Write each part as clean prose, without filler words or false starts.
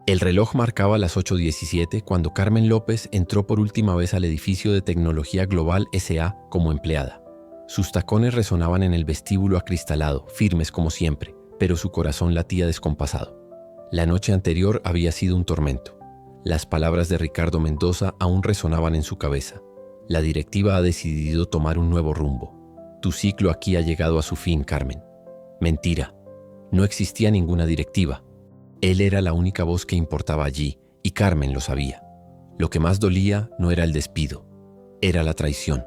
El reloj marcaba las 8:17 cuando Carmen López entró por última vez al edificio de Tecnología Global S.A. como empleada. Sus tacones resonaban en el vestíbulo acristalado, firmes como siempre, pero su corazón latía descompasado. La noche anterior había sido un tormento. Las palabras de Ricardo Mendoza aún resonaban en su cabeza. La directiva ha decidido tomar un nuevo rumbo. Tu ciclo aquí ha llegado a su fin, Carmen. Mentira. No existía ninguna directiva. Él era la única voz que importaba allí, y Carmen lo sabía. Lo que más dolía no era el despido, era la traición.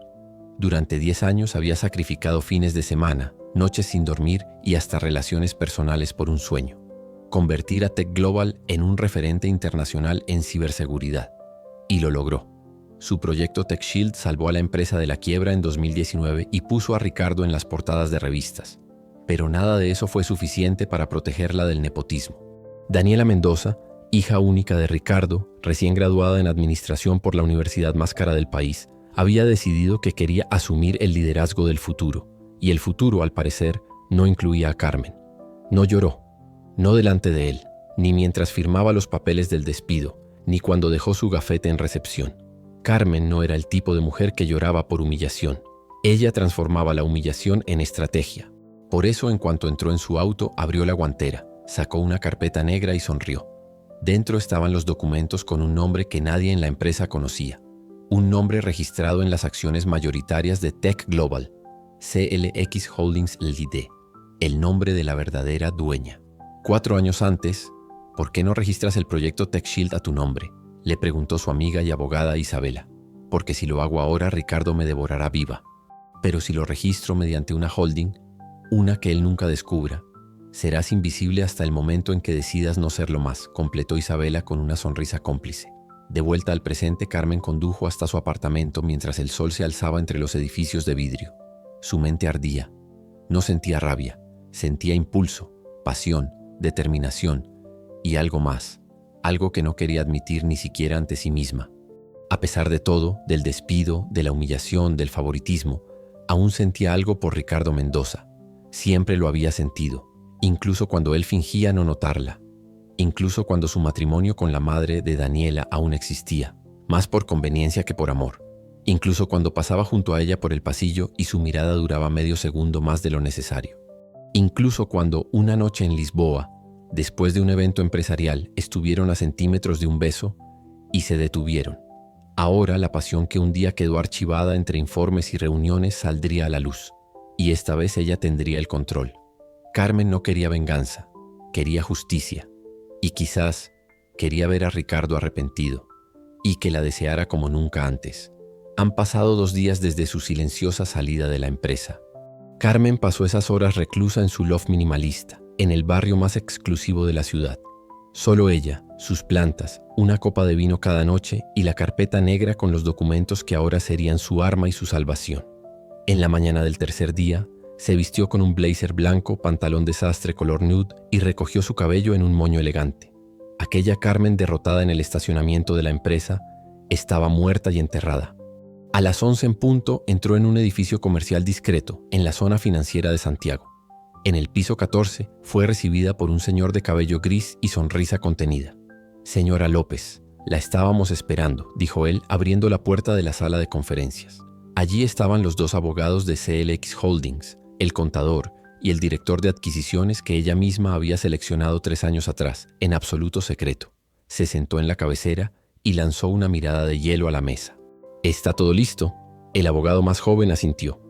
Durante 10 años había sacrificado fines de semana, noches sin dormir y hasta relaciones personales por un sueño: convertir a Tech Global en un referente internacional en ciberseguridad. Y lo logró. Su proyecto TechShield salvó a la empresa de la quiebra en 2019 y puso a Ricardo en las portadas de revistas. Pero nada de eso fue suficiente para protegerla del nepotismo. Daniela Mendoza, hija única de Ricardo, recién graduada en administración por la universidad más cara del país, había decidido que quería asumir el liderazgo del futuro, y el futuro, al parecer, no incluía a Carmen. No lloró, no delante de él, ni mientras firmaba los papeles del despido, ni cuando dejó su gafete en recepción. Carmen no era el tipo de mujer que lloraba por humillación. Ella transformaba la humillación en estrategia. Por eso, en cuanto entró en su auto, abrió la guantera, sacó una carpeta negra y sonrió. Dentro estaban los documentos con un nombre que nadie en la empresa conocía. Un nombre registrado en las acciones mayoritarias de Tech Global, CLX Holdings Ltd., el nombre de la verdadera dueña. 4 años antes, ¿por qué no registras el proyecto TechShield a tu nombre?, le preguntó su amiga y abogada Isabela. Porque si lo hago ahora, Ricardo me devorará viva. Pero si lo registro mediante una holding, una que él nunca descubra, serás invisible hasta el momento en que decidas no serlo más, completó Isabela con una sonrisa cómplice. De vuelta al presente, Carmen condujo hasta su apartamento mientras el sol se alzaba entre los edificios de vidrio. Su mente ardía. No sentía rabia, sentía impulso, pasión, determinación y algo más, algo que no quería admitir ni siquiera ante sí misma. A pesar de todo, del despido, de la humillación, del favoritismo, aún sentía algo por Ricardo Mendoza. Siempre lo había sentido. Incluso cuando él fingía no notarla, incluso cuando su matrimonio con la madre de Daniela aún existía, más por conveniencia que por amor, incluso cuando pasaba junto a ella por el pasillo y su mirada duraba medio segundo más de lo necesario, incluso cuando una noche en Lisboa, después de un evento empresarial, estuvieron a centímetros de un beso y se detuvieron. Ahora la pasión que un día quedó archivada entre informes y reuniones saldría a la luz, y esta vez ella tendría el control. Carmen no quería venganza, quería justicia, y quizás quería ver a Ricardo arrepentido, y que la deseara como nunca antes. Han pasado 2 días desde su silenciosa salida de la empresa. Carmen pasó esas horas reclusa en su loft minimalista, en el barrio más exclusivo de la ciudad. Solo ella, sus plantas, una copa de vino cada noche y la carpeta negra con los documentos que ahora serían su arma y su salvación. En la mañana del tercer día, se vistió con un blazer blanco, pantalón de sastre color nude y recogió su cabello en un moño elegante. Aquella Carmen derrotada en el estacionamiento de la empresa estaba muerta y enterrada. A las 11 en punto entró en un edificio comercial discreto en la zona financiera de Santiago. En el piso 14 fue recibida por un señor de cabello gris y sonrisa contenida. «Señora López, la estábamos esperando», dijo él abriendo la puerta de la sala de conferencias. Allí estaban los 2 abogados de CLX Holdings, el contador y el director de adquisiciones que ella misma había seleccionado 3 años atrás, en absoluto secreto. Se sentó en la cabecera y lanzó una mirada de hielo a la mesa. «¿Está todo listo?». El abogado más joven asintió.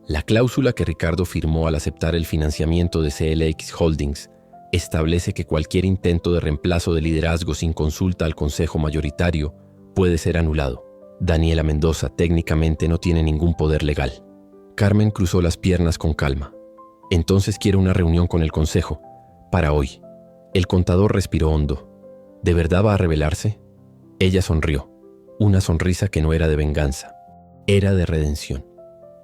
La cláusula que Ricardo firmó al aceptar el financiamiento de CLX Holdings establece que cualquier intento de reemplazo de liderazgo sin consulta al consejo mayoritario puede ser anulado. Daniela Mendoza técnicamente no tiene ningún poder legal. Carmen cruzó las piernas con calma. «Entonces quiero una reunión con el consejo, para hoy». El contador respiró hondo. ¿De verdad va a rebelarse? Ella sonrió, una sonrisa que no era de venganza, era de redención.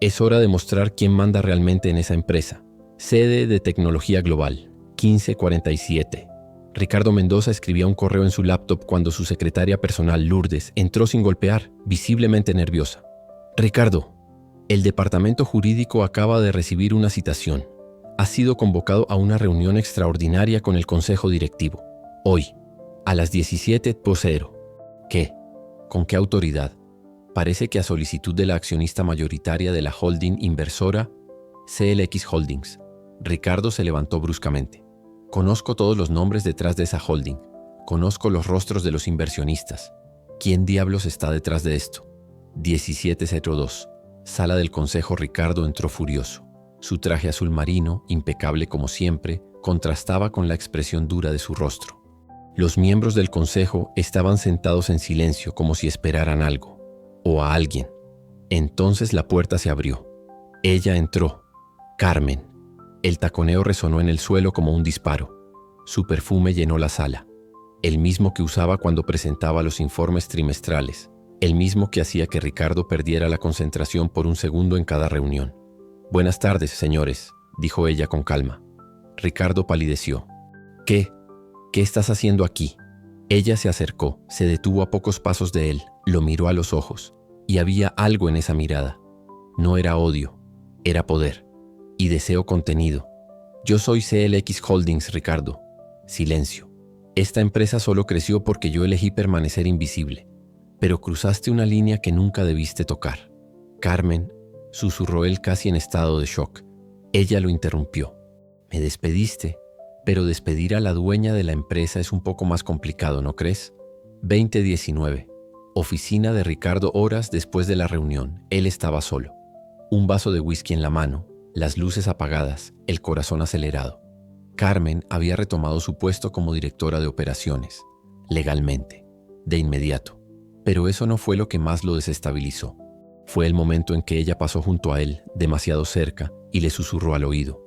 Es hora de mostrar quién manda realmente en esa empresa. Sede de Tecnología Global, 1547. Ricardo Mendoza escribía un correo en su laptop cuando su secretaria personal, Lourdes, entró sin golpear, visiblemente nerviosa. «Ricardo, el departamento jurídico acaba de recibir una citación. Ha sido convocado a una reunión extraordinaria con el consejo directivo. Hoy, A las 17:00. ¿Qué? ¿Con qué autoridad? Parece que a solicitud de la accionista mayoritaria de la holding inversora CLX Holdings. Ricardo se levantó bruscamente. Conozco todos los nombres detrás de esa holding. Conozco los rostros de los inversionistas. ¿Quién diablos está detrás de esto? 17:02. Sala del consejo. Ricardo entró furioso. Su traje azul marino, impecable como siempre, contrastaba con la expresión dura de su rostro. Los miembros del consejo estaban sentados en silencio como si esperaran algo, o a alguien. Entonces la puerta se abrió. Ella entró. Carmen. El taconeo resonó en el suelo como un disparo. Su perfume llenó la sala. El mismo que usaba cuando presentaba los informes trimestrales. El mismo que hacía que Ricardo perdiera la concentración por un segundo en cada reunión. «Buenas tardes, señores», dijo ella con calma. Ricardo palideció. «¿Qué? ¿Qué estás haciendo aquí?» Ella se acercó, se detuvo a pocos pasos de él, lo miró a los ojos, y había algo en esa mirada. No era odio, era poder, y deseo contenido. «Yo soy CLX Holdings, Ricardo». Silencio. «Esta empresa solo creció porque yo elegí permanecer invisible, pero cruzaste una línea que nunca debiste tocar». «Carmen», susurró él casi en estado de shock. Ella lo interrumpió. «Me despediste, pero despedir a la dueña de la empresa es un poco más complicado, ¿no crees?» 20:19. Oficina de Ricardo horas después de la reunión. Él estaba solo. Un vaso de whisky en la mano, las luces apagadas, el corazón acelerado. Carmen había retomado su puesto como directora de operaciones, legalmente, de inmediato. Pero eso no fue lo que más lo desestabilizó. Fue el momento en que ella pasó junto a él, demasiado cerca, y le susurró al oído.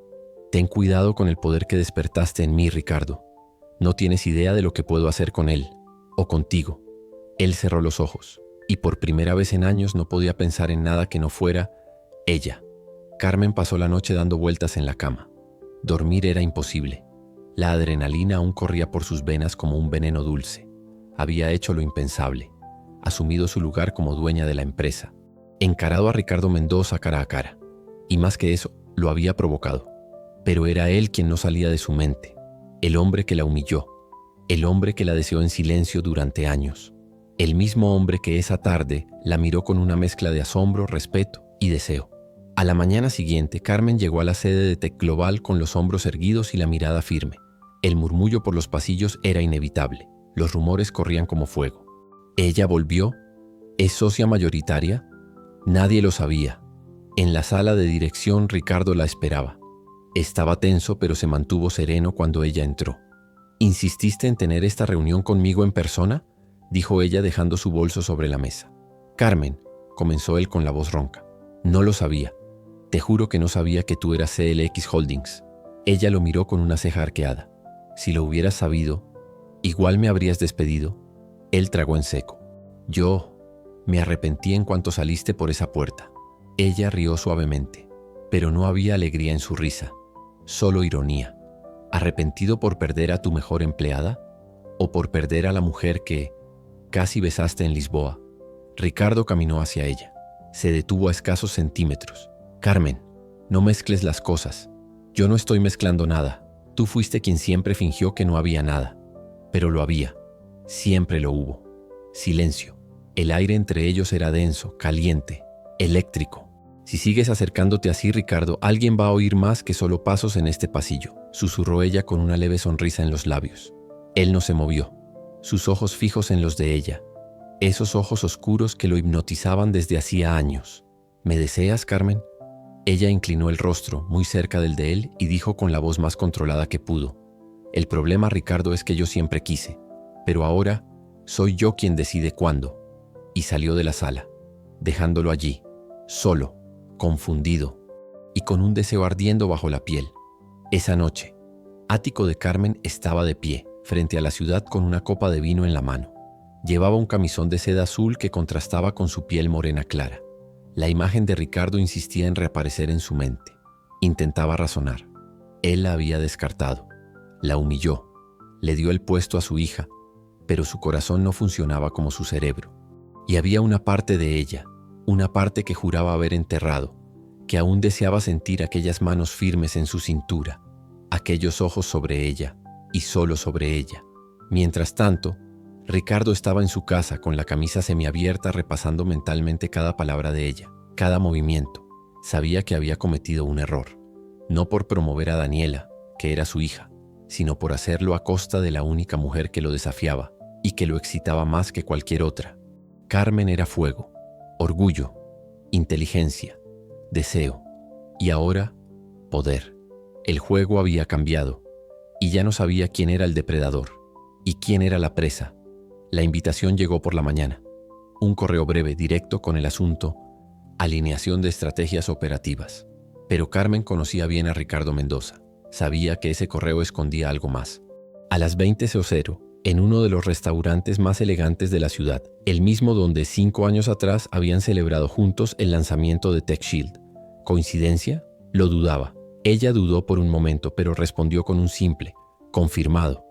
«Ten cuidado con el poder que despertaste en mí, Ricardo. No tienes idea de lo que puedo hacer con él, o contigo». Él cerró los ojos, y por primera vez en años no podía pensar en nada que no fuera ella. Carmen pasó la noche dando vueltas en la cama. Dormir era imposible. La adrenalina aún corría por sus venas como un veneno dulce. Había hecho lo impensable, asumido su lugar como dueña de la empresa, encarado a Ricardo Mendoza cara a cara, y más que eso, lo había provocado. Pero era él quien no salía de su mente, el hombre que la humilló, el hombre que la deseó en silencio durante años, el mismo hombre que esa tarde la miró con una mezcla de asombro, respeto y deseo. A la mañana siguiente, Carmen llegó a la sede de Tech Global con los hombros erguidos y la mirada firme. El murmullo por los pasillos era inevitable, los rumores corrían como fuego. ¿Ella volvió? ¿Es socia mayoritaria? Nadie lo sabía. En la sala de dirección, Ricardo la esperaba. Estaba tenso, pero se mantuvo sereno cuando ella entró. «¿Insististe en tener esta reunión conmigo en persona?», dijo ella dejando su bolso sobre la mesa. «Carmen», comenzó él con la voz ronca, «no lo sabía. Te juro que no sabía que tú eras CLX Holdings». Ella lo miró con una ceja arqueada. «Si lo hubieras sabido, igual me habrías despedido». Él tragó en seco. «Yo me arrepentí en cuanto saliste por esa puerta». Ella rió suavemente, pero no había alegría en su risa, solo ironía. ¿Arrepentido por perder a tu mejor empleada? ¿O por perder a la mujer que casi besaste en Lisboa? Ricardo caminó hacia ella. Se detuvo a escasos centímetros. «Carmen, no mezcles las cosas. Yo no estoy mezclando nada. Tú fuiste quien siempre fingió que no había nada. Pero lo había. Siempre lo hubo». Silencio. El aire entre ellos era denso, caliente, eléctrico. «Si sigues acercándote así, Ricardo, alguien va a oír más que solo pasos en este pasillo», susurró ella con una leve sonrisa en los labios. Él no se movió, sus ojos fijos en los de ella, esos ojos oscuros que lo hipnotizaban desde hacía años. «¿Me deseas, Carmen?». Ella inclinó el rostro muy cerca del de él y dijo con la voz más controlada que pudo: «El problema, Ricardo, es que yo siempre quise, pero ahora soy yo quien decide cuándo». Y salió de la sala, dejándolo allí, solo, confundido y con un deseo ardiendo bajo la piel. Esa noche, Ático de Carmen estaba de pie, frente a la ciudad con una copa de vino en la mano. Llevaba un camisón de seda azul que contrastaba con su piel morena clara. La imagen de Ricardo insistía en reaparecer en su mente. Intentaba razonar. Él la había descartado. La humilló. Le dio el puesto a su hija, pero su corazón no funcionaba como su cerebro. Y había una parte de ella, una parte que juraba haber enterrado, que aún deseaba sentir aquellas manos firmes en su cintura, aquellos ojos sobre ella, y solo sobre ella. Mientras tanto, Ricardo estaba en su casa con la camisa semiabierta repasando mentalmente cada palabra de ella, cada movimiento. Sabía que había cometido un error, no por promover a Daniela, que era su hija, sino por hacerlo a costa de la única mujer que lo desafiaba y que lo excitaba más que cualquier otra. Carmen era fuego, orgullo, inteligencia, deseo y ahora poder. El juego había cambiado y ya no sabía quién era el depredador y quién era la presa. La invitación llegó por la mañana. Un correo breve, directo con el asunto: alineación de estrategias operativas. Pero Carmen conocía bien a Ricardo Mendoza. Sabía que ese correo escondía algo más. A las 20:00, en uno de los restaurantes más elegantes de la ciudad, el mismo donde 5 años atrás habían celebrado juntos el lanzamiento de TechShield. ¿Coincidencia? Lo dudaba. Ella dudó por un momento, pero respondió con un simple: confirmado.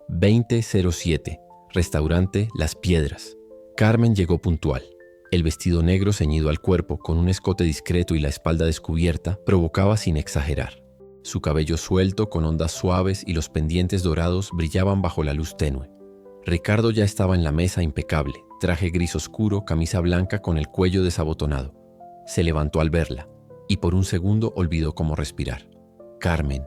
20:07, restaurante Las Piedras. Carmen llegó puntual. El vestido negro ceñido al cuerpo, con un escote discreto y la espalda descubierta, provocaba sin exagerar. Su cabello suelto, con ondas suaves y los pendientes dorados, brillaban bajo la luz tenue. Ricardo ya estaba en la mesa impecable, traje gris oscuro, camisa blanca con el cuello desabotonado. Se levantó al verla, y por un segundo olvidó cómo respirar. «Carmen».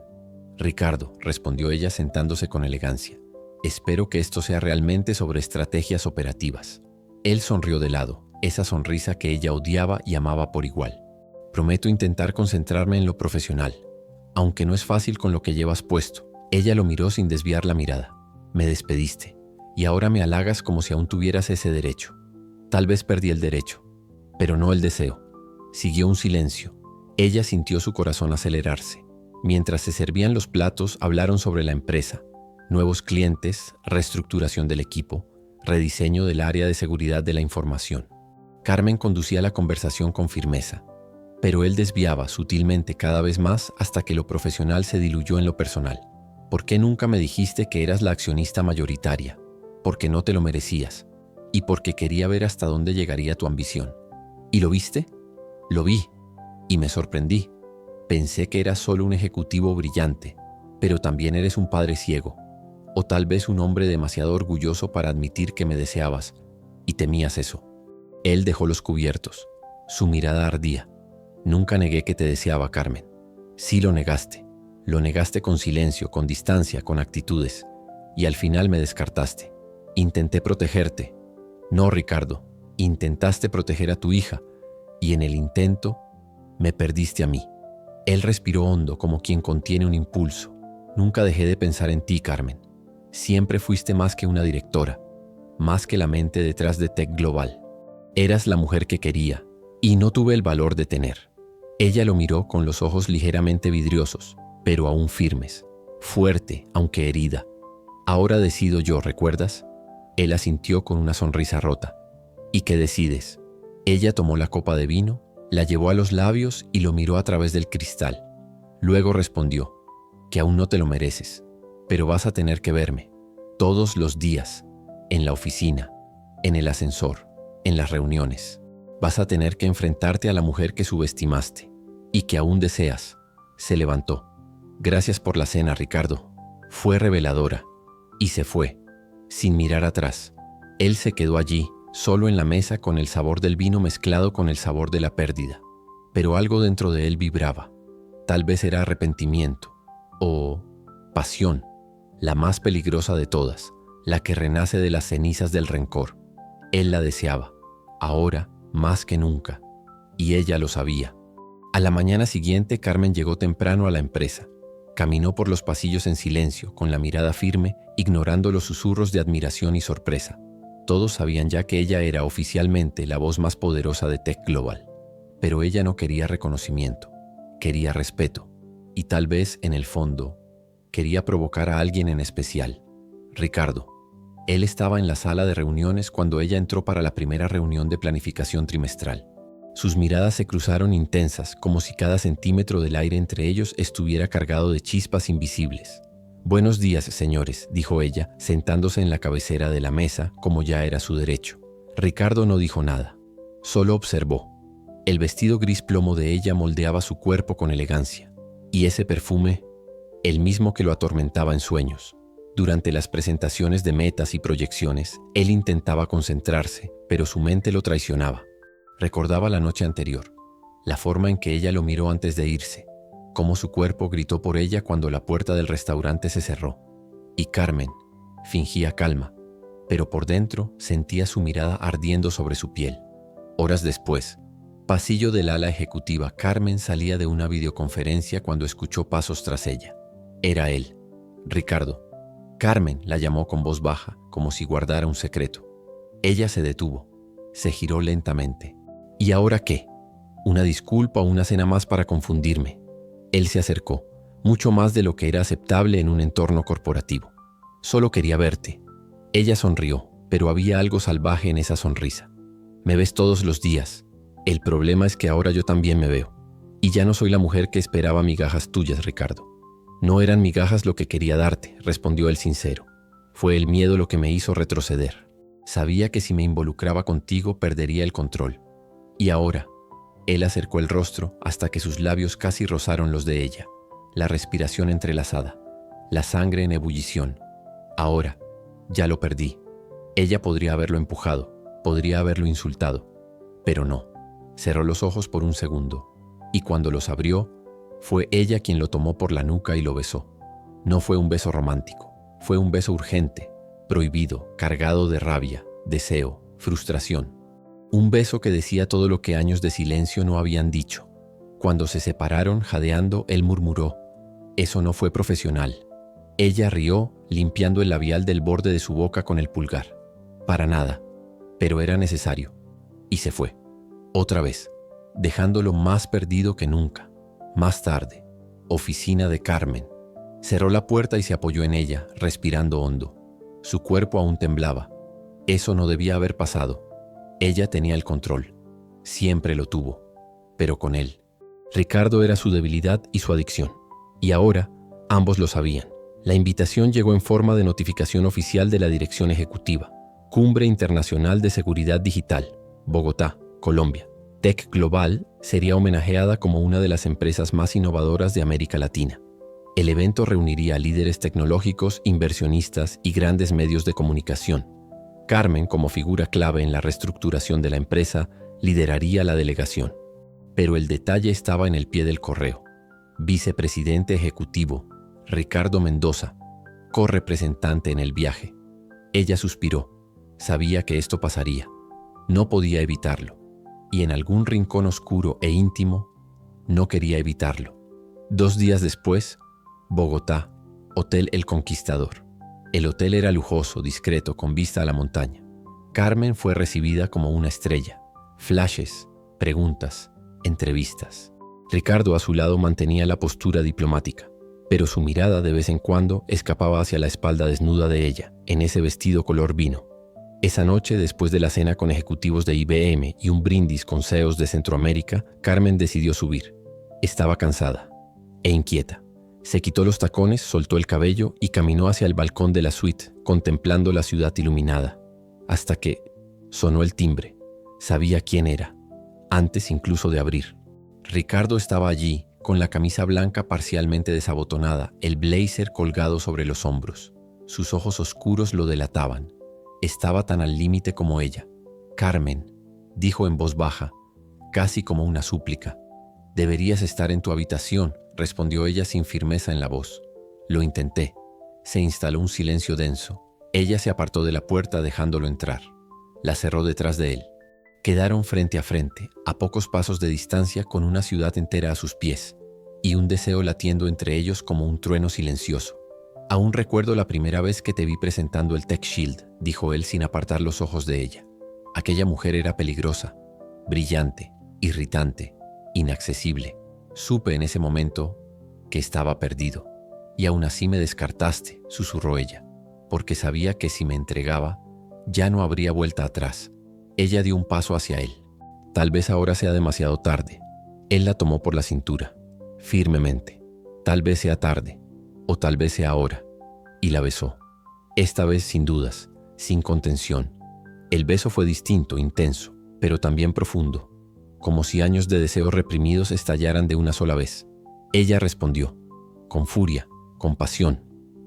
«Ricardo», respondió ella sentándose con elegancia. «Espero que esto sea realmente sobre estrategias operativas». Él sonrió de lado, esa sonrisa que ella odiaba y amaba por igual. «Prometo intentar concentrarme en lo profesional, aunque no es fácil con lo que llevas puesto». Ella lo miró sin desviar la mirada. «Me despediste, y ahora me halagas como si aún tuvieras ese derecho». «Tal vez perdí el derecho, pero no el deseo». Siguió un silencio. Ella sintió su corazón acelerarse. Mientras se servían los platos, hablaron sobre la empresa, nuevos clientes, reestructuración del equipo, rediseño del área de seguridad de la información. Carmen conducía la conversación con firmeza, pero él desviaba sutilmente cada vez más hasta que lo profesional se diluyó en lo personal. «¿Por qué nunca me dijiste que eras la accionista mayoritaria? Porque no te lo merecías, y porque quería ver hasta dónde llegaría tu ambición». «¿Y lo viste?» «Lo vi, y me sorprendí. Pensé que eras solo un ejecutivo brillante, pero también eres un padre ciego, o tal vez un hombre demasiado orgulloso para admitir que me deseabas, y temías eso». Él dejó los cubiertos. Su mirada ardía. «Nunca negué que te deseaba, Carmen». «Sí lo negaste. Lo negaste con silencio, con distancia, con actitudes, y al final me descartaste. Intenté protegerte». «No, Ricardo. Intentaste proteger a tu hija, y en el intento me perdiste a mí». Él respiró hondo, como quien contiene un impulso. «Nunca dejé de pensar en ti, Carmen. Siempre fuiste más que una directora, más que la mente detrás de Tech Global. Eras la mujer que quería, y no tuve el valor de tener». Ella lo miró con los ojos ligeramente vidriosos, pero aún firmes, fuerte, aunque herida. «Ahora decido yo, ¿recuerdas?». Él asintió con una sonrisa rota. «¿Y qué decides?». Ella tomó la copa de vino, la llevó a los labios y lo miró a través del cristal. Luego respondió: «Que aún no te lo mereces, pero vas a tener que verme, todos los días, en la oficina, en el ascensor, en las reuniones. Vas a tener que enfrentarte a la mujer que subestimaste y que aún deseas». Se levantó. «Gracias por la cena, Ricardo. Fue reveladora». Y se fue, sin mirar atrás. Él se quedó allí, solo en la mesa, con el sabor del vino mezclado con el sabor de la pérdida. Pero algo dentro de él vibraba. Tal vez era arrepentimiento o pasión, la más peligrosa de todas, la que renace de las cenizas del rencor. Él la deseaba, ahora más que nunca, y ella lo sabía. A la mañana siguiente, Carmen llegó temprano a la empresa. Caminó por los pasillos en silencio, con la mirada firme, ignorando los susurros de admiración y sorpresa. Todos sabían ya que ella era oficialmente la voz más poderosa de Tech Global. Pero ella no quería reconocimiento, quería respeto, y tal vez, en el fondo, quería provocar a alguien en especial: Ricardo. Él estaba en la sala de reuniones cuando ella entró para la primera reunión de planificación trimestral. Sus miradas se cruzaron intensas, como si cada centímetro del aire entre ellos estuviera cargado de chispas invisibles. «Buenos días, señores», dijo ella, sentándose en la cabecera de la mesa, como ya era su derecho. Ricardo no dijo nada, solo observó. El vestido gris plomo de ella moldeaba su cuerpo con elegancia, y ese perfume, el mismo que lo atormentaba en sueños, Durante las presentaciones de metas y proyecciones, él intentaba concentrarse, pero su mente lo traicionaba. Recordaba la noche anterior, la forma en que ella lo miró antes de irse, cómo su cuerpo gritó por ella cuando la puerta del restaurante se cerró. Y Carmen fingía calma, pero por dentro sentía su mirada ardiendo sobre su piel. Horas después, pasillo del ala ejecutiva, Carmen salía de una videoconferencia cuando escuchó pasos tras ella. Era él, Ricardo. Carmen la llamó con voz baja, como si guardara un secreto. Ella se detuvo, se giró lentamente. ¿Y ahora qué? ¿Una disculpa o una cena más para confundirme? Él se acercó, mucho más de lo que era aceptable en un entorno corporativo. Solo quería verte. Ella sonrió, pero había algo salvaje en esa sonrisa. Me ves todos los días. El problema es que ahora yo también me veo. Y ya no soy la mujer que esperaba migajas tuyas, Ricardo. No eran migajas lo que quería darte, respondió él sincero. Fue el miedo lo que me hizo retroceder. Sabía que si me involucraba contigo perdería el control. Y ahora, él acercó el rostro hasta que sus labios casi rozaron los de ella. La respiración entrelazada, la sangre en ebullición. Ahora, ya lo perdí. Ella podría haberlo empujado, podría haberlo insultado, pero no. Cerró los ojos por un segundo, y cuando los abrió, fue ella quien lo tomó por la nuca y lo besó. No fue un beso romántico, fue un beso urgente, prohibido, cargado de rabia, deseo, frustración. Un beso que decía todo lo que años de silencio no habían dicho. Cuando se separaron, jadeando, él murmuró: «Eso no fue profesional». Ella rió, limpiando el labial del borde de su boca con el pulgar. Para nada, pero era necesario. Y se fue. Otra vez, dejándolo más perdido que nunca. Más tarde, oficina de Carmen. Cerró la puerta y se apoyó en ella, respirando hondo. Su cuerpo aún temblaba. Eso no debía haber pasado. Ella tenía el control. Siempre lo tuvo. Pero con él. Ricardo era su debilidad y su adicción. Y ahora, ambos lo sabían. La invitación llegó en forma de notificación oficial de la Dirección Ejecutiva. Cumbre Internacional de Seguridad Digital, Bogotá, Colombia. Tech Global sería homenajeada como una de las empresas más innovadoras de América Latina. El evento reuniría a líderes tecnológicos, inversionistas y grandes medios de comunicación. Carmen, como figura clave en la reestructuración de la empresa, lideraría la delegación. Pero el detalle estaba en el pie del correo. Vicepresidente ejecutivo, Ricardo Mendoza, co-representante en el viaje. Ella suspiró. Sabía que esto pasaría. No podía evitarlo. Y en algún rincón oscuro e íntimo, no quería evitarlo. 2 días después, Bogotá, Hotel El Conquistador. El hotel era lujoso, discreto, con vista a la montaña. Carmen fue recibida como una estrella. Flashes, preguntas, entrevistas. Ricardo a su lado mantenía la postura diplomática, pero su mirada de vez en cuando escapaba hacia la espalda desnuda de ella, en ese vestido color vino. Esa noche, después de la cena con ejecutivos de IBM y un brindis con CEOs de Centroamérica, Carmen decidió subir. Estaba cansada e inquieta. Se quitó los tacones, soltó el cabello y caminó hacia el balcón de la suite, contemplando la ciudad iluminada. Hasta que sonó el timbre. Sabía quién era, antes incluso de abrir. Ricardo estaba allí, con la camisa blanca parcialmente desabotonada, el blazer colgado sobre los hombros. Sus ojos oscuros lo delataban. Estaba tan al límite como ella. «Carmen», dijo en voz baja, casi como una súplica. «Deberías estar en tu habitación», respondió ella sin firmeza en la voz. Lo intenté. Se instaló un silencio denso. Ella se apartó de la puerta dejándolo entrar. La cerró detrás de él. Quedaron frente a frente, a pocos pasos de distancia, con una ciudad entera a sus pies, y un deseo latiendo entre ellos como un trueno silencioso. «Aún recuerdo la primera vez que te vi presentando el Tech Shield», dijo él sin apartar los ojos de ella. Aquella mujer era peligrosa, brillante, irritante, inaccesible. Supe en ese momento que estaba perdido. «Y aún así me descartaste», susurró ella, «porque sabía que si me entregaba, ya no habría vuelta atrás». Ella dio un paso hacia él. «Tal vez ahora sea demasiado tarde». Él la tomó por la cintura, firmemente. «Tal vez sea tarde, o tal vez sea ahora», y la besó. Esta vez sin dudas, sin contención. El beso fue distinto, intenso, pero también profundo, como si años de deseos reprimidos estallaran de una sola vez. Ella respondió, con furia, con pasión,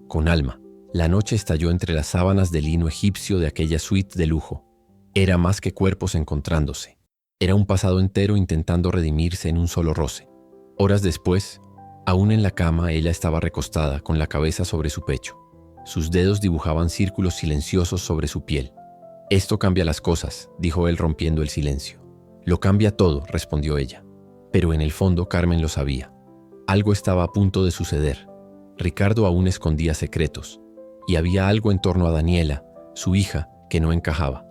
con alma. La noche estalló entre las sábanas de lino egipcio de aquella suite de lujo. Era más que cuerpos encontrándose. Era un pasado entero intentando redimirse en un solo roce. Horas después, aún en la cama, ella estaba recostada con la cabeza sobre su pecho. Sus dedos dibujaban círculos silenciosos sobre su piel. «Esto cambia las cosas», dijo él rompiendo el silencio. «Lo cambia todo», respondió ella. Pero en el fondo Carmen lo sabía. Algo estaba a punto de suceder. Ricardo aún escondía secretos. Y había algo en torno a Daniela, su hija, que no encajaba.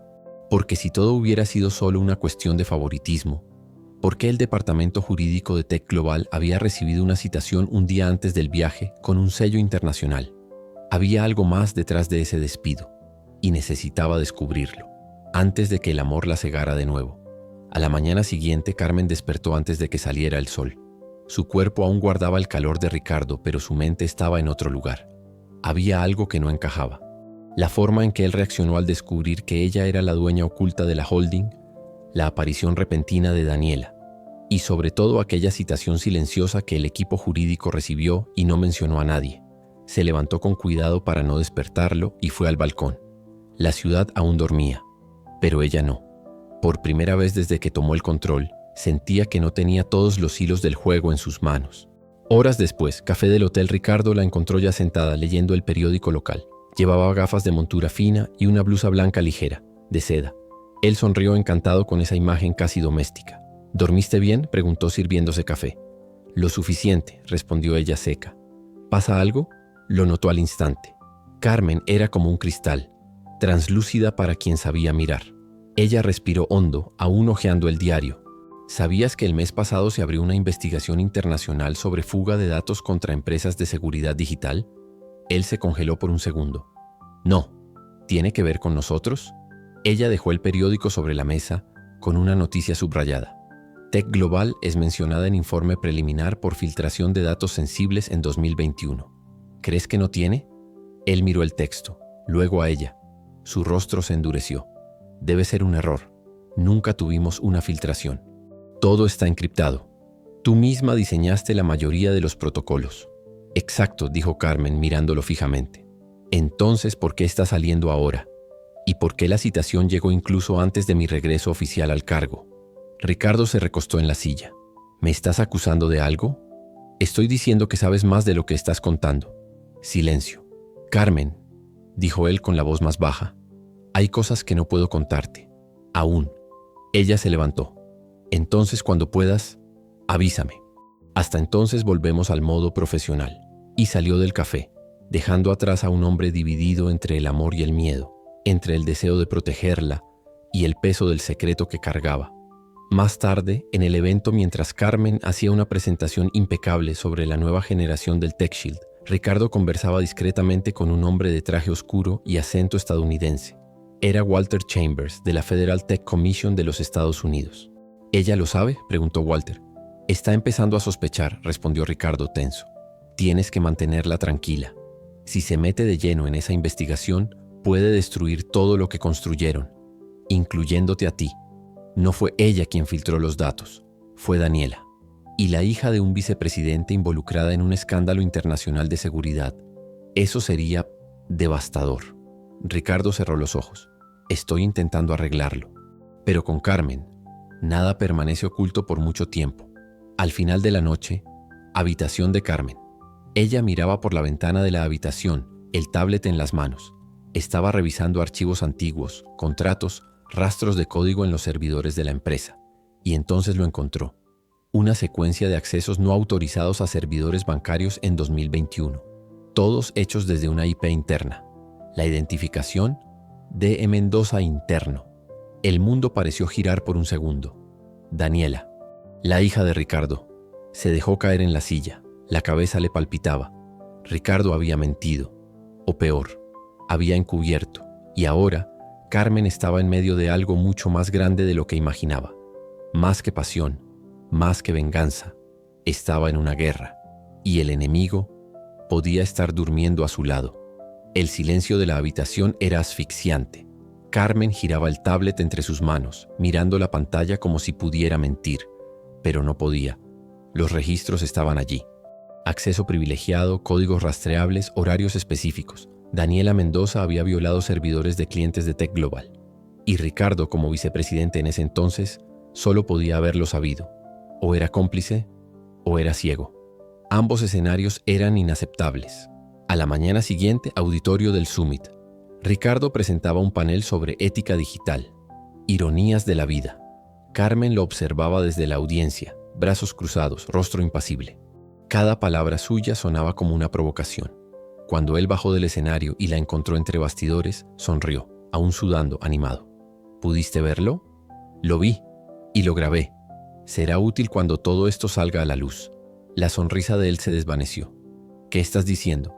Porque si todo hubiera sido solo una cuestión de favoritismo, ¿por qué el departamento jurídico de Tech Global había recibido una citación un día antes del viaje con un sello internacional? Había algo más detrás de ese despido, y necesitaba descubrirlo, antes de que el amor la cegara de nuevo. A la mañana siguiente, Carmen despertó antes de que saliera el sol. Su cuerpo aún guardaba el calor de Ricardo, pero su mente estaba en otro lugar. Había algo que no encajaba. La forma en que él reaccionó al descubrir que ella era la dueña oculta de la holding, la aparición repentina de Daniela, y sobre todo aquella citación silenciosa que el equipo jurídico recibió y no mencionó a nadie. Se levantó con cuidado para no despertarlo y fue al balcón. La ciudad aún dormía, pero ella no. Por primera vez desde que tomó el control, sentía que no tenía todos los hilos del juego en sus manos. Horas después, café del Hotel Ricardo la encontró ya sentada leyendo el periódico local. Llevaba gafas de montura fina y una blusa blanca ligera, de seda. Él sonrió encantado con esa imagen casi doméstica. «¿Dormiste bien?», preguntó sirviéndose café. «Lo suficiente», respondió ella seca. «¿Pasa algo?». Lo notó al instante. Carmen era como un cristal, translúcida para quien sabía mirar. Ella respiró hondo, aún hojeando el diario. «¿Sabías que el mes pasado se abrió una investigación internacional sobre fuga de datos contra empresas de seguridad digital?». Él se congeló por un segundo. «No. ¿Tiene que ver con nosotros?». Ella dejó el periódico sobre la mesa con una noticia subrayada. Tech Global es mencionada en informe preliminar por filtración de datos sensibles en 2021. «¿Crees que no tiene?». Él miró el texto, luego a ella. Su rostro se endureció. «Debe ser un error. Nunca tuvimos una filtración. Todo está encriptado. Tú misma diseñaste la mayoría de los protocolos». «Exacto», dijo Carmen mirándolo fijamente. «Entonces, ¿por qué está saliendo ahora? ¿Y por qué la citación llegó incluso antes de mi regreso oficial al cargo?». Ricardo se recostó en la silla. «¿Me estás acusando de algo?». «Estoy diciendo que sabes más de lo que estás contando». Silencio. «Carmen», dijo él con la voz más baja, «hay cosas que no puedo contarte. Aún». Ella se levantó. «Entonces, cuando puedas, avísame. Hasta entonces volvemos al modo profesional». Y salió del café, dejando atrás a un hombre dividido entre el amor y el miedo, entre el deseo de protegerla y el peso del secreto que cargaba. Más tarde, en el evento, mientras Carmen hacía una presentación impecable sobre la nueva generación del TechShield, Ricardo conversaba discretamente con un hombre de traje oscuro y acento estadounidense. Era Walter Chambers, de la Federal Tech Commission de los Estados Unidos. «¿Ella lo sabe?», preguntó Walter. «Está empezando a sospechar», respondió Ricardo tenso. «Tienes que mantenerla tranquila. Si se mete de lleno en esa investigación, puede destruir todo lo que construyeron, incluyéndote a ti. No fue ella quien filtró los datos, fue Daniela. Y la hija de un vicepresidente involucrada en un escándalo internacional de seguridad. Eso sería devastador». Ricardo cerró los ojos. «Estoy intentando arreglarlo. Pero con Carmen, nada permanece oculto por mucho tiempo». Al final de la noche, habitación de Carmen. Ella miraba por la ventana de la habitación, el tablet en las manos. Estaba revisando archivos antiguos, contratos, rastros de código en los servidores de la empresa. Y entonces lo encontró. Una secuencia de accesos no autorizados a servidores bancarios en 2021. Todos hechos desde una IP interna. La identificación, D.E. Mendoza interno. El mundo pareció girar por un segundo. Daniela, la hija de Ricardo, se dejó caer en la silla. La cabeza le palpitaba. Ricardo había mentido. O peor, había encubierto. Y ahora, Carmen estaba en medio de algo mucho más grande de lo que imaginaba. Más que pasión, más que venganza, estaba en una guerra. Y el enemigo podía estar durmiendo a su lado. El silencio de la habitación era asfixiante. Carmen giraba el tablet entre sus manos, mirando la pantalla como si pudiera mentir, pero no podía. Los registros estaban allí. Acceso privilegiado, códigos rastreables, horarios específicos. Daniela Mendoza había violado servidores de clientes de Tech Global, y Ricardo, como vicepresidente en ese entonces, solo podía haberlo sabido. O era cómplice o era ciego. Ambos escenarios eran inaceptables. A la mañana siguiente, auditorio del Summit. Ricardo presentaba un panel sobre ética digital, ironías de la vida. Carmen lo observaba desde la audiencia, brazos cruzados, rostro impasible. Cada palabra suya sonaba como una provocación. Cuando él bajó del escenario y la encontró entre bastidores, sonrió, aún sudando, animado. ¿Pudiste verlo? Lo vi y lo grabé. Será útil cuando todo esto salga a la luz. La sonrisa de él se desvaneció. ¿Qué estás diciendo?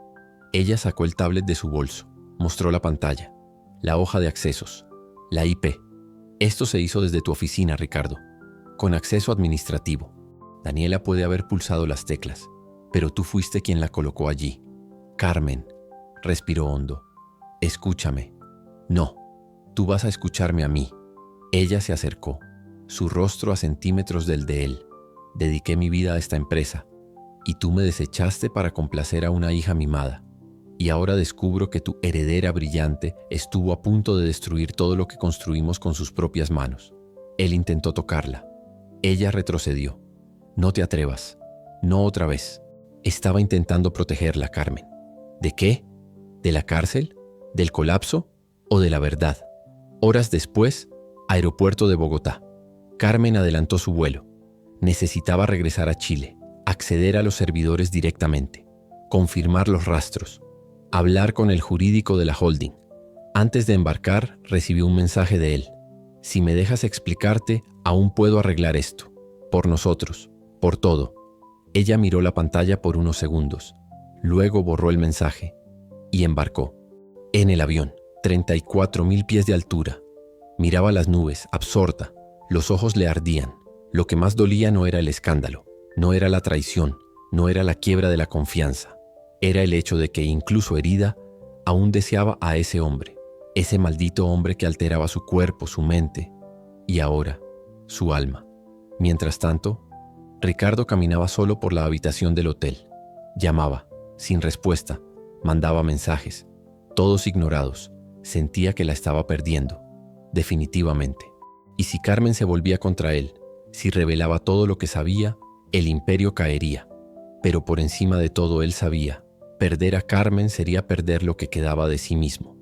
Ella sacó el tablet de su bolso, mostró la pantalla, la hoja de accesos, la IP. Esto se hizo desde tu oficina, Ricardo, con acceso administrativo. Daniela puede haber pulsado las teclas, pero tú fuiste quien la colocó allí. Carmen, respiró hondo. Escúchame. No, tú vas a escucharme a mí. Ella se acercó, su rostro a centímetros del de él. Dediqué mi vida a esta empresa, y tú me desechaste para complacer a una hija mimada. Y ahora descubro que tu heredera brillante estuvo a punto de destruir todo lo que construimos con sus propias manos. Él intentó tocarla. Ella retrocedió. No te atrevas. No otra vez. Estaba intentando protegerla, Carmen. ¿De qué? ¿De la cárcel? ¿Del colapso? ¿O de la verdad? Horas después, aeropuerto de Bogotá. Carmen adelantó su vuelo. Necesitaba regresar a Chile, acceder a los servidores directamente, confirmar los rastros, hablar con el jurídico de la holding. Antes de embarcar, recibió un mensaje de él. Si me dejas explicarte, aún puedo arreglar esto. Por nosotros, por todo. Ella miró la pantalla por unos segundos. Luego borró el mensaje y embarcó. En el avión, 34.000 pies de altura. Miraba las nubes, absorta. Los ojos le ardían. Lo que más dolía no era el escándalo, no era la traición, no era la quiebra de la confianza. Era el hecho de que, incluso herida, aún deseaba a ese hombre, ese maldito hombre que alteraba su cuerpo, su mente y ahora, su alma. Mientras tanto, Ricardo caminaba solo por la habitación del hotel. Llamaba, sin respuesta, mandaba mensajes, todos ignorados. Sentía que la estaba perdiendo, definitivamente. Y si Carmen se volvía contra él, si revelaba todo lo que sabía, el imperio caería. Pero por encima de todo él sabía, perder a Carmen sería perder lo que quedaba de sí mismo.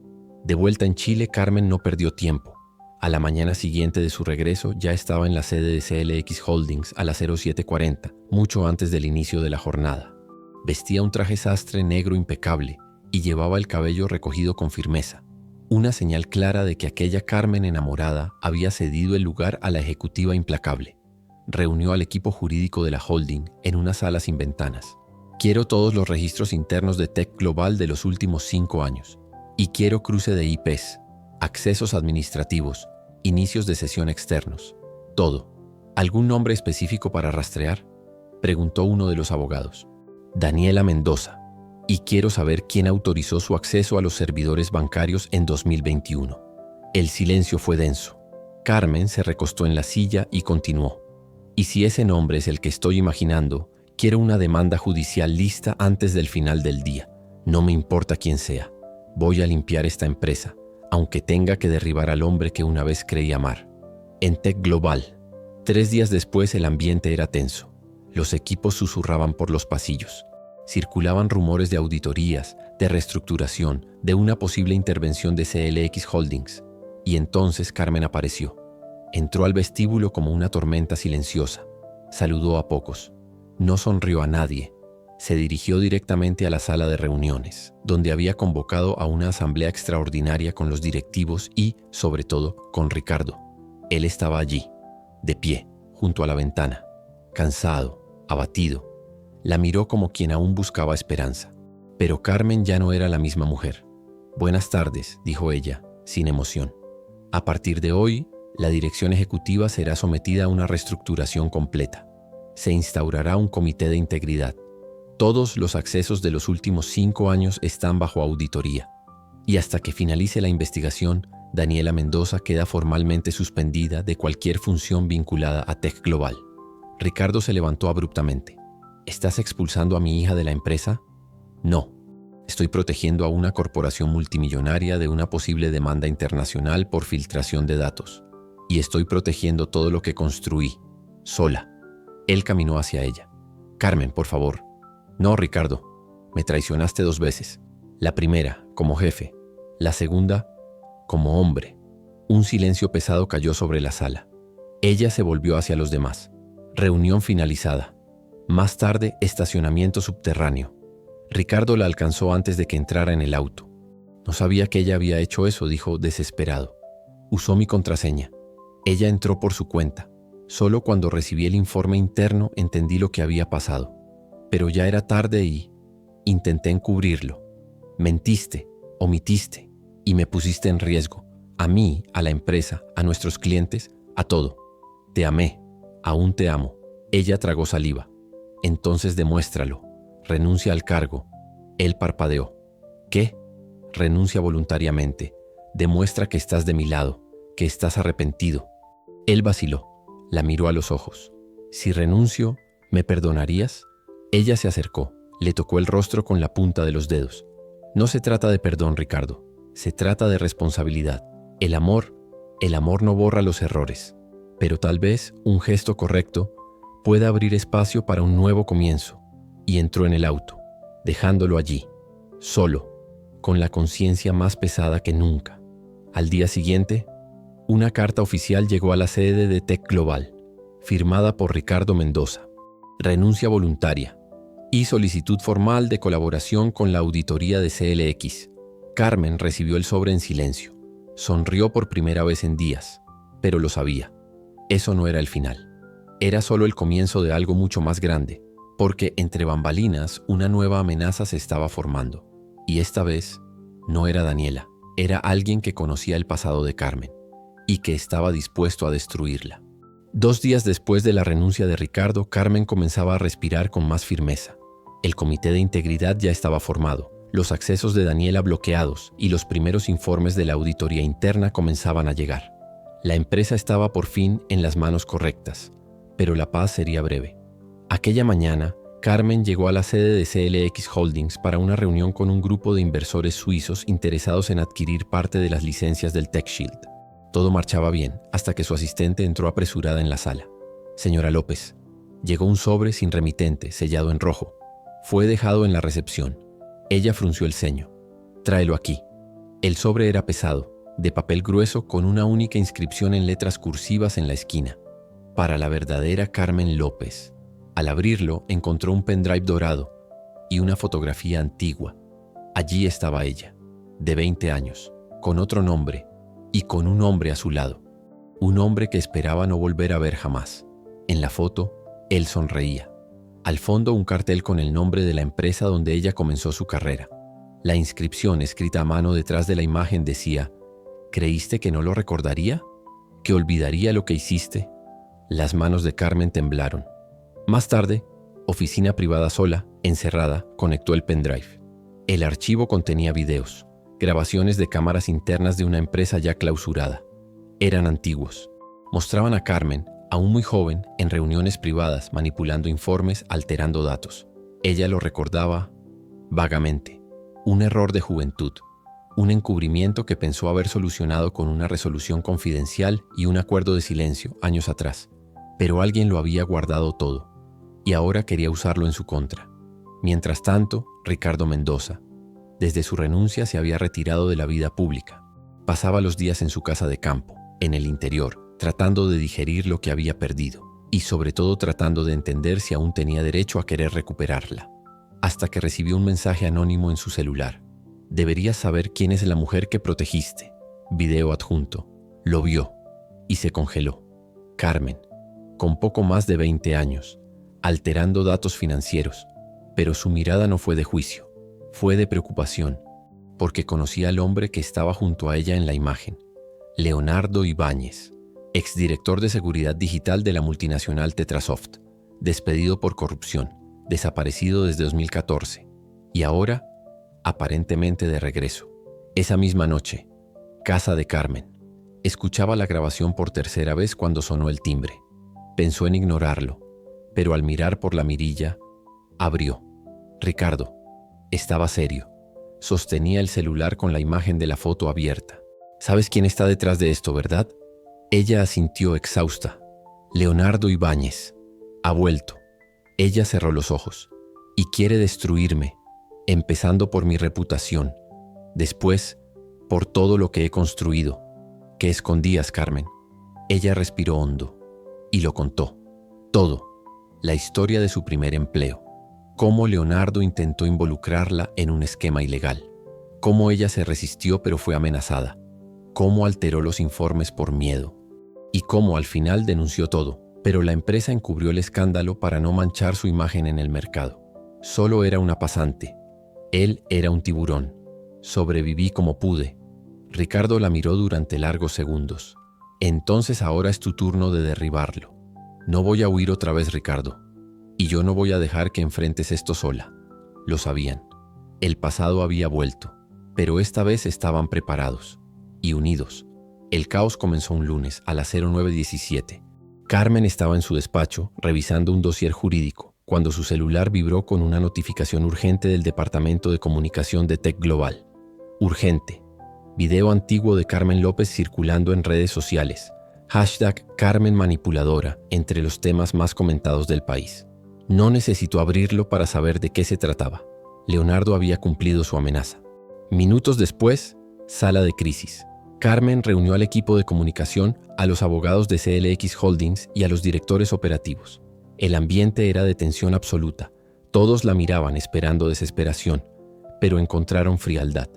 De vuelta en Chile, Carmen no perdió tiempo. A la mañana siguiente de su regreso ya estaba en la sede de CLX Holdings a las 07:40, mucho antes del inicio de la jornada. Vestía un traje sastre negro impecable y llevaba el cabello recogido con firmeza. Una señal clara de que aquella Carmen enamorada había cedido el lugar a la ejecutiva implacable. Reunió al equipo jurídico de la holding en una sala sin ventanas. Quiero todos los registros internos de Tech Global de los últimos 5 años. Y quiero cruce de IPs, accesos administrativos, inicios de sesión externos. Todo. ¿Algún nombre específico para rastrear? Preguntó uno de los abogados. Daniela Mendoza. Y quiero saber quién autorizó su acceso a los servidores bancarios en 2021. El silencio fue denso. Carmen se recostó en la silla y continuó. Y si ese nombre es el que estoy imaginando, quiero una demanda judicial lista antes del final del día. No me importa quién sea. Voy a limpiar esta empresa, aunque tenga que derribar al hombre que una vez creí amar. En Tech Global. 3 días después el ambiente era tenso. Los equipos susurraban por los pasillos. Circulaban rumores de auditorías, de reestructuración, de una posible intervención de CLX Holdings. Y entonces Carmen apareció. Entró al vestíbulo como una tormenta silenciosa. Saludó a pocos. No sonrió a nadie. Se dirigió directamente a la sala de reuniones, donde había convocado a una asamblea extraordinaria con los directivos y, sobre todo, con Ricardo. Él estaba allí, de pie, junto a la ventana, cansado, abatido. La miró como quien aún buscaba esperanza. Pero Carmen ya no era la misma mujer. «Buenas tardes», dijo ella, sin emoción. «A partir de hoy, la dirección ejecutiva será sometida a una reestructuración completa. Se instaurará un comité de integridad. Todos los accesos de los últimos 5 años están bajo auditoría. Y hasta que finalice la investigación, Daniela Mendoza queda formalmente suspendida de cualquier función vinculada a Tech Global». Ricardo se levantó abruptamente. «¿Estás expulsando a mi hija de la empresa?» «No». Estoy protegiendo a una corporación multimillonaria de una posible demanda internacional por filtración de datos. Y estoy protegiendo todo lo que construí, sola. Él caminó hacia ella. Carmen, por favor. No, Ricardo. Me traicionaste 2 veces. La primera, como jefe. La segunda, como hombre. Un silencio pesado cayó sobre la sala. Ella se volvió hacia los demás. Reunión finalizada. Más tarde, estacionamiento subterráneo. Ricardo la alcanzó antes de que entrara en el auto. No sabía que ella había hecho eso, dijo desesperado. Usó mi contraseña. Ella entró por su cuenta. Solo cuando recibí el informe interno entendí lo que había pasado. Pero ya era tarde y intenté encubrirlo. Mentiste, omitiste y me pusiste en riesgo. A mí, a la empresa, a nuestros clientes, a todo. Te amé, aún te amo. Ella tragó saliva. Entonces demuéstralo. Renuncia al cargo. Él parpadeó. ¿Qué? Renuncia voluntariamente. Demuestra que estás de mi lado, que estás arrepentido. Él vaciló. La miró a los ojos. Si renuncio, ¿me perdonarías? Ella se acercó. Le tocó el rostro con la punta de los dedos. No se trata de perdón, Ricardo. Se trata de responsabilidad. El amor no borra los errores. Pero tal vez un gesto correcto pueda abrir espacio para un nuevo comienzo. Y entró en el auto, dejándolo allí, solo, con la conciencia más pesada que nunca. Al día siguiente, una carta oficial llegó a la sede de Tech Global, firmada por Ricardo Mendoza. Renuncia voluntaria y solicitud formal de colaboración con la auditoría de CLX. Carmen recibió el sobre en silencio. Sonrió por primera vez en días, pero lo sabía. Eso no era el final. Era solo el comienzo de algo mucho más grande, porque entre bambalinas una nueva amenaza se estaba formando. Y esta vez no era Daniela, era alguien que conocía el pasado de Carmen y que estaba dispuesto a destruirla. 2 días después de la renuncia de Ricardo, Carmen comenzaba a respirar con más firmeza. El comité de integridad ya estaba formado, los accesos de Daniela bloqueados y los primeros informes de la auditoría interna comenzaban a llegar. La empresa estaba por fin en las manos correctas, pero la paz sería breve. Aquella mañana, Carmen llegó a la sede de CLX Holdings para una reunión con un grupo de inversores suizos interesados en adquirir parte de las licencias del TechShield. Todo marchaba bien, hasta que su asistente entró apresurada en la sala. Señora López, llegó un sobre sin remitente, sellado en rojo. Fue dejado en la recepción. Ella frunció el ceño. Tráelo aquí. El sobre era pesado, de papel grueso con una única inscripción en letras cursivas en la esquina. Para la verdadera Carmen López. Al abrirlo, encontró un pendrive dorado y una fotografía antigua. Allí estaba ella, de 20 años, con otro nombre y con un hombre a su lado. Un hombre que esperaba no volver a ver jamás. En la foto, él sonreía. Al fondo, un cartel con el nombre de la empresa donde ella comenzó su carrera. La inscripción escrita a mano detrás de la imagen decía: ¿creíste que no lo recordaría? ¿Que olvidaría lo que hiciste? Las manos de Carmen temblaron. Más tarde, oficina privada sola, encerrada, conectó el pendrive. El archivo contenía videos, grabaciones de cámaras internas de una empresa ya clausurada. Eran antiguos. Mostraban a Carmen, aún muy joven, en reuniones privadas, manipulando informes, alterando datos. Ella lo recordaba vagamente. Un error de juventud. Un encubrimiento que pensó haber solucionado con una resolución confidencial y un acuerdo de silencio años atrás. Pero alguien lo había guardado todo, y ahora quería usarlo en su contra. Mientras tanto, Ricardo Mendoza, desde su renuncia, se había retirado de la vida pública. Pasaba los días en su casa de campo, en el interior, tratando de digerir lo que había perdido, y sobre todo tratando de entender si aún tenía derecho a querer recuperarla. Hasta que recibió un mensaje anónimo en su celular. Deberías saber quién es la mujer que protegiste. Video adjunto. Lo vio y se congeló. Carmen, con poco más de 20 años, alterando datos financieros, pero su mirada no fue de juicio, fue de preocupación, porque conocía al hombre que estaba junto a ella en la imagen, Leonardo Ibáñez, exdirector de seguridad digital de la multinacional Tetrasoft, despedido por corrupción, desaparecido desde 2014, y ahora, aparentemente de regreso. Esa misma noche, casa de Carmen, escuchaba la grabación por tercera vez cuando sonó el timbre. Pensó en ignorarlo, pero al mirar por la mirilla, abrió. Ricardo estaba serio. Sostenía el celular con la imagen de la foto abierta. ¿Sabes quién está detrás de esto, verdad? Ella asintió exhausta. Leonardo Ibáñez. Ha vuelto. Ella cerró los ojos. Y quiere destruirme, empezando por mi reputación. Después, por todo lo que he construido. ¿Qué escondías, Carmen? Ella respiró hondo y lo contó. Todo. La historia de su primer empleo. Cómo Leonardo intentó involucrarla en un esquema ilegal. Cómo ella se resistió pero fue amenazada. Cómo alteró los informes por miedo. Y cómo al final denunció todo, pero la empresa encubrió el escándalo para no manchar su imagen en el mercado. Solo era una pasante. Él era un tiburón. Sobreviví como pude. Ricardo la miró durante largos segundos. Entonces ahora es tu turno de derribarlo. No voy a huir otra vez, Ricardo. Y yo no voy a dejar que enfrentes esto sola. Lo sabían. El pasado había vuelto, pero esta vez estaban preparados y unidos. El caos comenzó un lunes a las 09:17. Carmen estaba en su despacho revisando un dossier jurídico cuando su celular vibró con una notificación urgente del Departamento de Comunicación de Tech Global. Urgente. Video antiguo de Carmen López circulando en redes sociales. #Carmen Manipuladora entre los temas más comentados del país. No necesitó abrirlo para saber de qué se trataba. Leonardo había cumplido su amenaza. Minutos después, sala de crisis. Carmen reunió al equipo de comunicación, a los abogados de CLX Holdings y a los directores operativos. El ambiente era de tensión absoluta. Todos la miraban esperando desesperación, pero encontraron frialdad.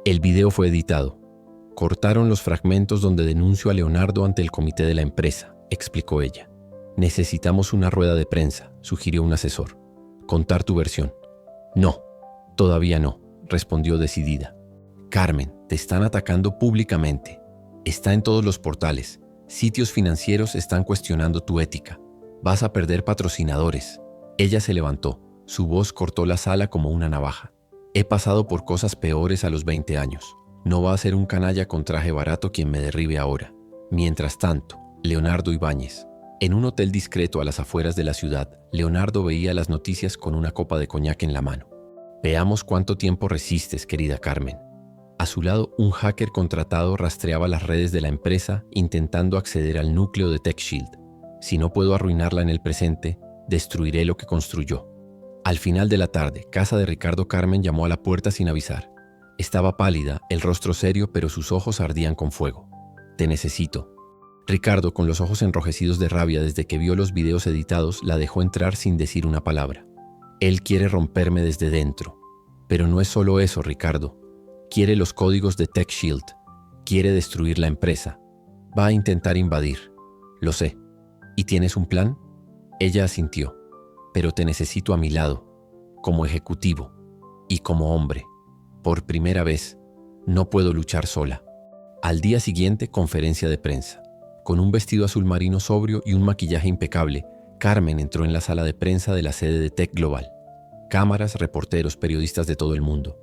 El video fue editado. Cortaron los fragmentos donde denunció a Leonardo ante el comité de la empresa, explicó ella. Necesitamos una rueda de prensa, sugirió un asesor. Contar tu versión. No, todavía no, respondió decidida. Carmen, te están atacando públicamente. Está en todos los portales. Sitios financieros están cuestionando tu ética. Vas a perder patrocinadores. Ella se levantó. Su voz cortó la sala como una navaja. He pasado por cosas peores a los 20 años. No va a ser un canalla con traje barato quien me derribe ahora. Mientras tanto, Leonardo Ibáñez. En un hotel discreto a las afueras de la ciudad, Leonardo veía las noticias con una copa de coñac en la mano. Veamos cuánto tiempo resistes, querida Carmen. A su lado, un hacker contratado rastreaba las redes de la empresa intentando acceder al núcleo de TechShield. Si no puedo arruinarla en el presente, destruiré lo que construyó. Al final de la tarde, casa de Ricardo, Carmen llamó a la puerta sin avisar. Estaba pálida, el rostro serio, pero sus ojos ardían con fuego. Te necesito. Ricardo, con los ojos enrojecidos de rabia desde que vio los videos editados, la dejó entrar sin decir una palabra. Él quiere romperme desde dentro. Pero no es solo eso, Ricardo. Quiere los códigos de TechShield. Quiere destruir la empresa. Va a intentar invadir. Lo sé. ¿Y tienes un plan? Ella asintió. Pero te necesito a mi lado, como ejecutivo y como hombre. Por primera vez, no puedo luchar sola. Al día siguiente, conferencia de prensa. Con un vestido azul marino sobrio y un maquillaje impecable, Carmen entró en la sala de prensa de la sede de Tech Global. Cámaras, reporteros, periodistas de todo el mundo.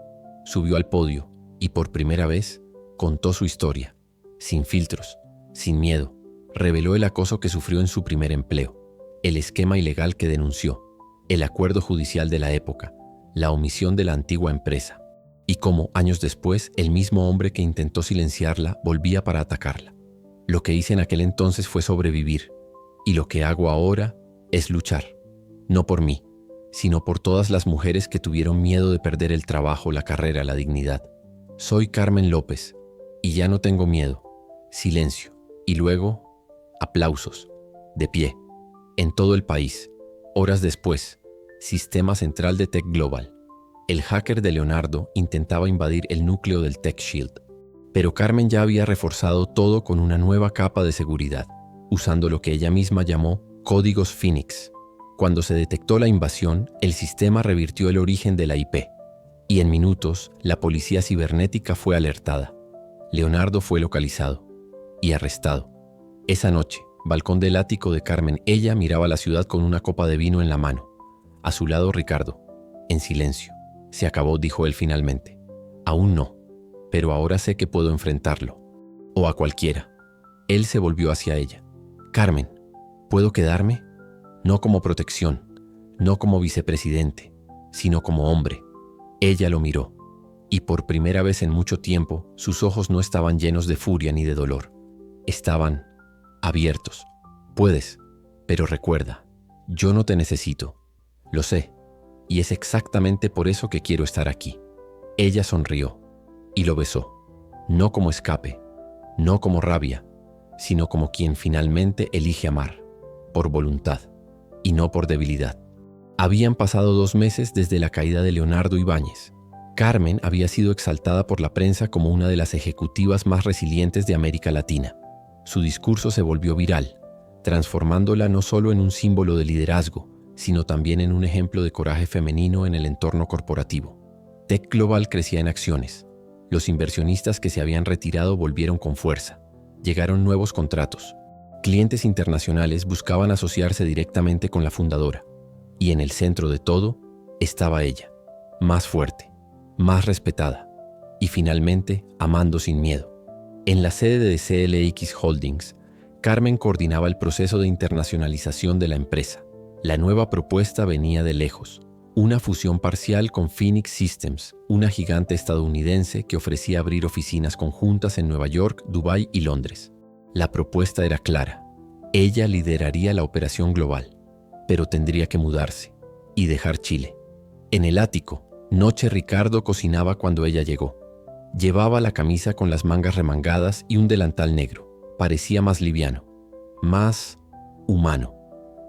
Subió al podio y por primera vez contó su historia. Sin filtros, sin miedo. Reveló el acoso que sufrió en su primer empleo, el esquema ilegal que denunció, el acuerdo judicial de la época, la omisión de la antigua empresa. Y cómo, años después, el mismo hombre que intentó silenciarla volvía para atacarla. Lo que hice en aquel entonces fue sobrevivir, y lo que hago ahora es luchar, no por mí, sino por todas las mujeres que tuvieron miedo de perder el trabajo, la carrera, la dignidad. Soy Carmen López, y ya no tengo miedo. Silencio, y luego, aplausos, de pie, en todo el país. Horas después, Sistema Central de Tech Global. El hacker de Leonardo intentaba invadir el núcleo del TechShield. Pero Carmen ya había reforzado todo con una nueva capa de seguridad, usando lo que ella misma llamó códigos Phoenix. Cuando se detectó la invasión, el sistema revirtió el origen de la IP, y en minutos la policía cibernética fue alertada. Leonardo fue localizado y arrestado. Esa noche, balcón del ático de Carmen, ella miraba la ciudad con una copa de vino en la mano. A su lado Ricardo, en silencio. Se acabó, dijo él finalmente. Aún no. Pero ahora sé que puedo enfrentarlo. O a cualquiera. Él se volvió hacia ella. Carmen, ¿puedo quedarme? No como protección, no como vicepresidente, sino como hombre. Ella lo miró. Y por primera vez en mucho tiempo, sus ojos no estaban llenos de furia ni de dolor. Estaban abiertos. Puedes, pero recuerda, yo no te necesito. Lo sé, y es exactamente por eso que quiero estar aquí. Ella sonrió y lo besó, no como escape, no como rabia, sino como quien finalmente elige amar, por voluntad y no por debilidad. Habían pasado 2 meses desde la caída de Leonardo Ibáñez. Carmen había sido exaltada por la prensa como una de las ejecutivas más resilientes de América Latina. Su discurso se volvió viral, transformándola no solo en un símbolo de liderazgo, sino también en un ejemplo de coraje femenino en el entorno corporativo. Tech Global crecía en acciones. Los inversionistas que se habían retirado volvieron con fuerza. Llegaron nuevos contratos. Clientes internacionales buscaban asociarse directamente con la fundadora. Y en el centro de todo estaba ella, más fuerte, más respetada y finalmente amando sin miedo. En la sede de CLX Holdings, Carmen coordinaba el proceso de internacionalización de la empresa. La nueva propuesta venía de lejos. Una fusión parcial con Phoenix Systems, una gigante estadounidense que ofrecía abrir oficinas conjuntas en Nueva York, Dubái y Londres. La propuesta era clara. Ella lideraría la operación global, pero tendría que mudarse y dejar Chile. En el ático, Noche Ricardo cocinaba cuando ella llegó. Llevaba la camisa con las mangas remangadas y un delantal negro. Parecía más liviano, más humano.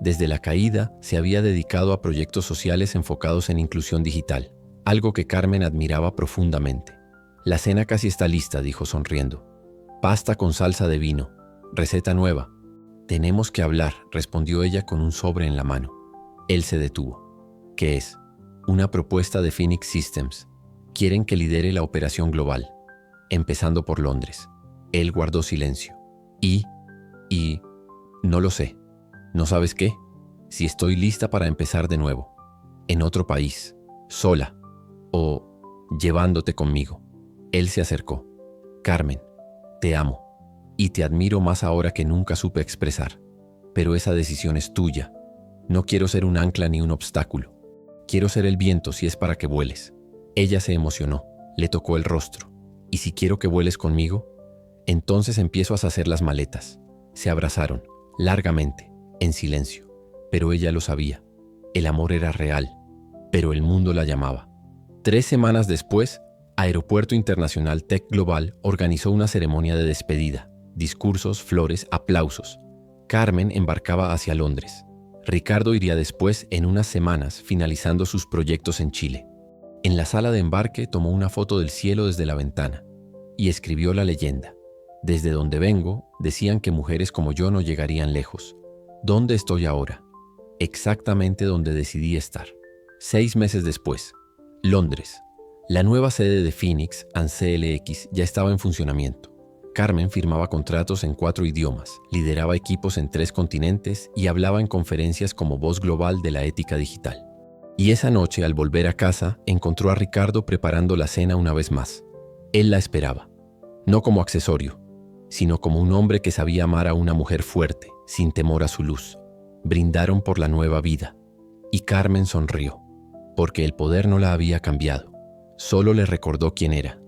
Desde la caída, se había dedicado a proyectos sociales enfocados en inclusión digital, algo que Carmen admiraba profundamente. La cena casi está lista, dijo sonriendo. Pasta con salsa de vino, receta nueva. Tenemos que hablar, respondió ella con un sobre en la mano. Él se detuvo. ¿Qué es? Una propuesta de Phoenix Systems. Quieren que lidere la operación global, empezando por Londres. Él guardó silencio. Y, no lo sé. ¿No sabes qué? Si estoy lista para empezar de nuevo. En otro país. Sola. O llevándote conmigo. Él se acercó. Carmen, te amo. Y te admiro más ahora que nunca supe expresar. Pero esa decisión es tuya. No quiero ser un ancla ni un obstáculo. Quiero ser el viento si es para que vueles. Ella se emocionó. Le tocó el rostro. ¿Y si quiero que vueles conmigo? Entonces empiezo a hacer las maletas. Se abrazaron, largamente, en silencio. Pero ella lo sabía. El amor era real, pero el mundo la llamaba. 3 semanas después, Aeropuerto Internacional Tech Global organizó una ceremonia de despedida. Discursos, flores, aplausos. Carmen embarcaba hacia Londres. Ricardo iría después en unas semanas, finalizando sus proyectos en Chile. En la sala de embarque tomó una foto del cielo desde la ventana y escribió la leyenda. Desde donde vengo, decían que mujeres como yo no llegarían lejos. ¿Dónde estoy ahora? Exactamente donde decidí estar. 6 meses después, Londres. La nueva sede de Phoenix and CLX ya estaba en funcionamiento. Carmen firmaba contratos en 4 idiomas, lideraba equipos en 3 continentes y hablaba en conferencias como voz global de la ética digital. Y esa noche, al volver a casa, encontró a Ricardo preparando la cena una vez más. Él la esperaba, no como accesorio, sino como un hombre que sabía amar a una mujer fuerte, sin temor a su luz. Brindaron por la nueva vida. Y Carmen sonrió, porque el poder no la había cambiado, solo le recordó quién era.